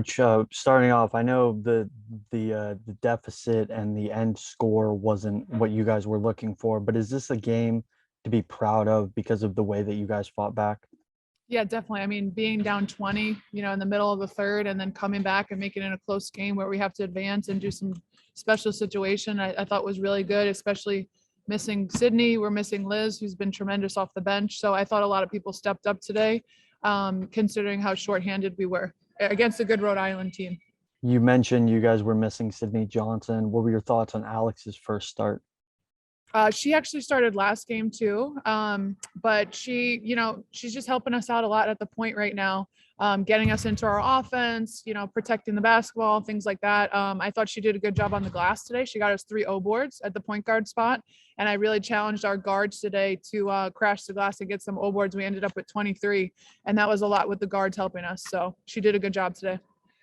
Coach, starting off, I know the deficit and the end score wasn't what you guys were looking for, but is this a game to be proud of because of the way that you guys fought back? Yeah, definitely. I mean, being down 20, in the middle of the third and then coming back and making it a close game where we have to advance and do some special situation, I thought was really good, especially missing Sydney. We're missing Liz, who's been tremendous off the bench. So I thought a lot of people stepped up today, considering how shorthanded we were against a good Rhode Island team. You mentioned you guys were missing Sydney Johnson. What were your thoughts on Alex's first start? She actually started last game too, but she's just helping us out a lot at the point right now, getting us into our offense, protecting the basketball, things like that. I thought she did a good job on the glass today. She got us 3 O boards at the point guard spot, and I really challenged our guards today to crash the glass and get some O boards. We ended up with 23, and that was a lot with the guards helping us. So she did a good job today.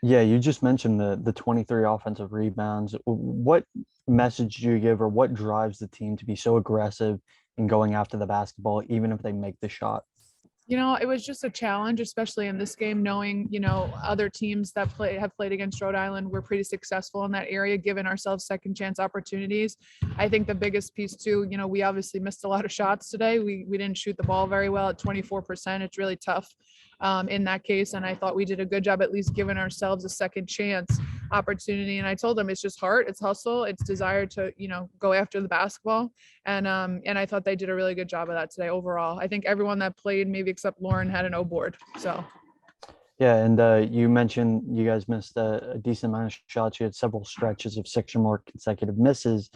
Yeah, you just mentioned the 23 offensive rebounds. What message do you give or what drives the team to be so aggressive in going after the basketball, even if they make the shot? It was just a challenge, especially in this game, knowing, other teams that have played against Rhode Island were pretty successful in that area, giving ourselves second chance opportunities. I think the biggest piece too, we obviously missed a lot of shots today. We didn't shoot the ball very well at 24%. It's really tough in that case. And I thought we did a good job at least giving ourselves a second chance opportunity. And I told them it's just heart, it's hustle, it's desire to, go after the basketball. And I thought they did a really good job of that today overall. I think everyone that played, maybe except Lauren, had an O board. So Yeah, and you mentioned you guys missed a decent amount of shots. You had several stretches of 6 or more consecutive misses.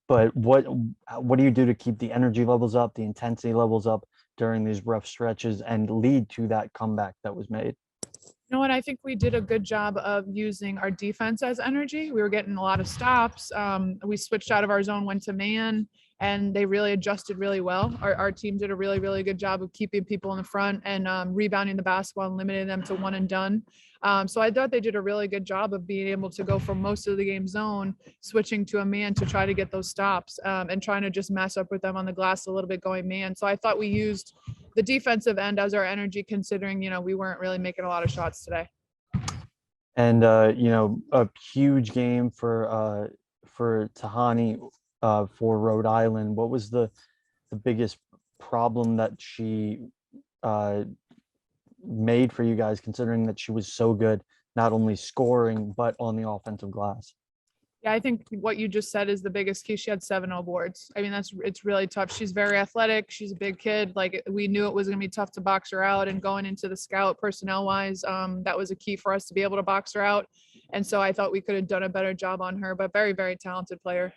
But what do you do to keep the energy levels up, the intensity levels up during these rough stretches and lead to that comeback that was made? what? I think we did a good job of using our defense as energy. We were getting a lot of stops. We switched out of our zone, went to man, and they really adjusted really well. Our team did a really, really good job of keeping people in the front and rebounding the basketball and limiting them to one and done. So I thought they did a really good job of being able to go from most of the game zone, switching to a man to try to get those stops and trying to just mess up with them on the glass a little bit going man. So I thought we used the defensive end as our energy, considering, we weren't really making a lot of shots today. And a huge game for Tahani for Rhode Island. What was the biggest problem that she uh, made for you guys, considering that she was so good, not only scoring but on the offensive glass? Yeah, I think what you just said is the biggest key. She had 7 O boards. I mean, it's really tough. She's very athletic. She's a big kid. Like, we knew it was going to be tough to box her out, and going into the scout personnel wise, that was a key for us to be able to box her out. And so I thought we could have done a better job on her, but very, very talented player.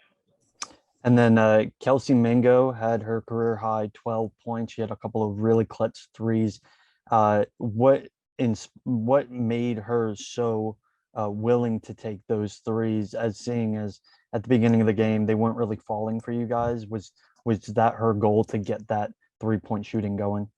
And then Kelsey Mingo had her career high 12 points. She had a couple of really clutch threes. What made her so willing to take those threes, as seeing as at the beginning of the game they weren't really falling for you guys? Was that her goal, to get that 3-point shooting going?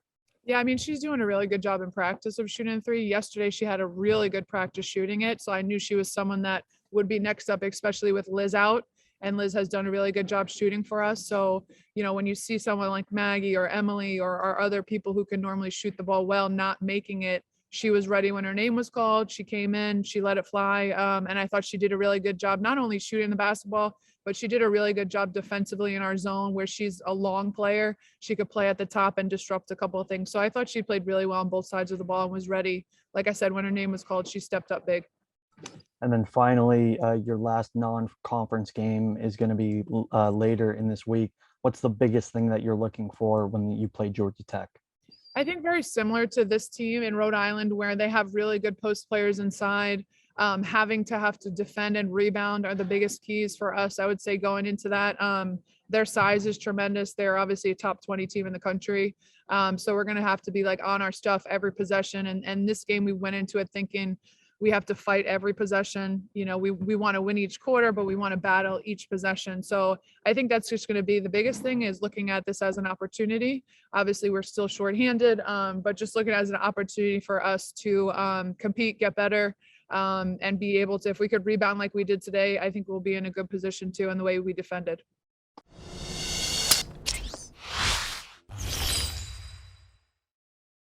Yeah, I mean, she's doing a really good job in practice of shooting 3. Yesterday, she had a really good practice shooting it. So I knew she was someone that would be next up, especially with Liz out. And Liz has done a really good job shooting for us. So, when you see someone like Maggie or Emily or other people who can normally shoot the ball well, not making it, she was ready when her name was called. She came in, she let it fly. And I thought she did a really good job, not only shooting the basketball, but she did a really good job defensively in our zone, where she's a long player. She could play at the top and disrupt a couple of things. So I thought she played really well on both sides of the ball and was ready. Like I said, when her name was called, she stepped up big. And then finally, your last non-conference game is going to be later in this week. What's the biggest thing that you're looking for when you play Georgia Tech? I think very similar to this team in Rhode Island, where they have really good post players inside. Having to have to defend and rebound are the biggest keys for us, I would say, going into that. Their size is tremendous. They're obviously a top 20 team in the country. So we're going to have to be like on our stuff every possession. And this game, we went into it thinking we have to fight every possession. We want to win each quarter, but we want to battle each possession. So I think that's just going to be the biggest thing, is looking at this as an opportunity. Obviously, we're still shorthanded, but just looking at it as an opportunity for us to compete, get better, and be able to, if we could rebound like we did today, I think we'll be in a good position too in the way we defended.